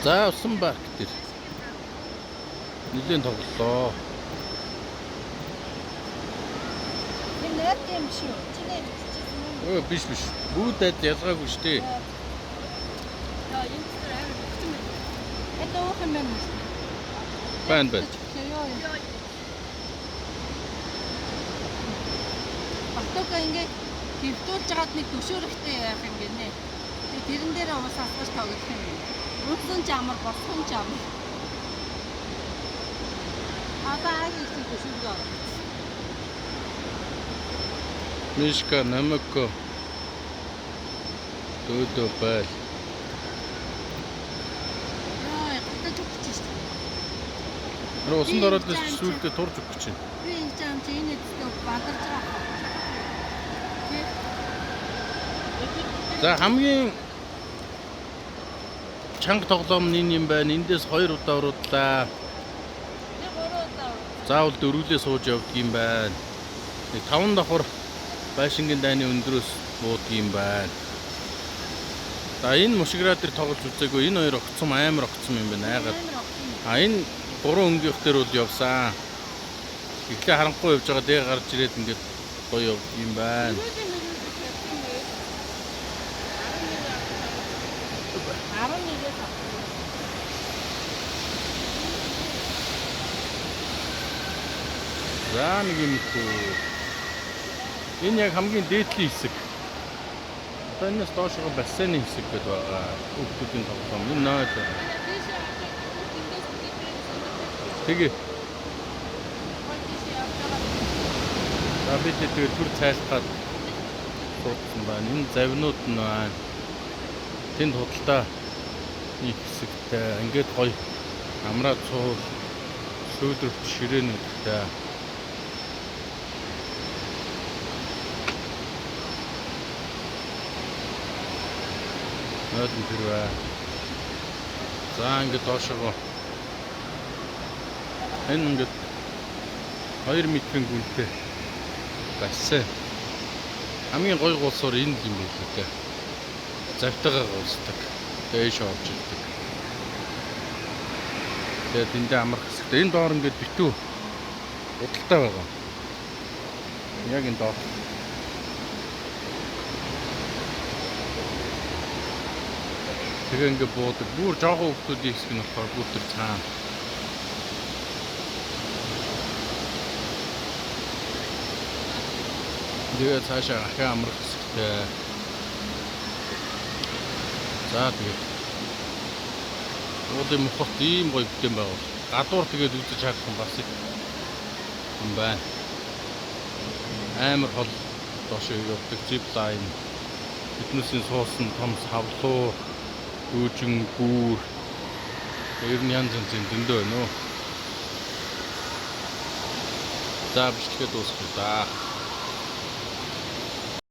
За усан парк дээр нэлийн тоглолоо. Энэ нэр юм шүү. Чиний хэлчихсэн юм. Биш. Бүгд ялгаагүй шүү дээ. Яа, энэ тэр амар хэцүү юм. Это уух юм байна уу? Байна. Автога ингээд хөвтүүлж жагаад нэг төшөөрөхтэй яах юм гинэ. Тэгээ тэрэн дээр ус асгаж тоглох юм. Унсан ч амар, босхон ч амар. Аа их төшөөргөө. Мишка намко дөөдөө байл. Яа, гатаж өгч шүү. Усан дороод сүултээ турж өгөх гэж байна. Би энэ жам чи энэ дэстэ бадарч байгаа. За хамгийн чанга тоглоом нь юм байна. Эндээс 2 удаа уруудлаа. Нэг 3 удаа. Заавал дөрвөлээ сууж явдаг юм байна. Нэг 5 давхар байшингийн дайны өндрөөс буудаг юм байна. За энэ мушиграа дээр тоглож үзээгүй. Энэ хоёр огцом амар огцом юм байна. Яагаад? Энэ 3 өнгөх дээр бол явсан. Ихлэ харанхуй явж байгаа дээ гарч ирээд ингээд гоё явдаг юм байна. За нэг юм хөө. Энэ яг хамгийн дээдлийн хэсэг. Одоо энэс доошоо бассейны хэсэг гэдэг байгаа. Хүүхдүүдийн тоглоом. Энэ нойд. Тэгээ. За бид тэгээд түр цайлгаад суудсан байна. Энэ завинууд нь байна. Тэнд худалдаа нэг хэсэгтэй ингээд гоё амраа цуул шөөдрөвч ширээнүүдтэй. Нойд тэр бай. За ингээд доошоо энэ ингээд 2 метрийн гүнтэй бассейн. Хамгийн гоё гулсуур энэ юм билээ дээ. Завтайгаа гулсдаг. Дээш орж ирдэг. Тэгээд энд амрах хэсэгтэй. Энэ доор ингээд битүү удалтай байгаа. Яг энэ доор. Тэгээ ингээд буудаг. Бүр жоохон хүмүүсийн хэсэг нь болохоор бүр тэр цаана. Тэгээ цаашаа ахаа амрах хэсэгтэй. За тэгээд уудын мохот ийм гоё бүтээн байгаа. Гадуур тэгээд үзэж харах юм бас юм байна. Амар хол доош явдаг зип лайн. Фитнесийн суусан том савлуу, гүүжин гүүр. Ер нь янз янзын дөндөө байна уу. За бичлэгээ дуусгая да.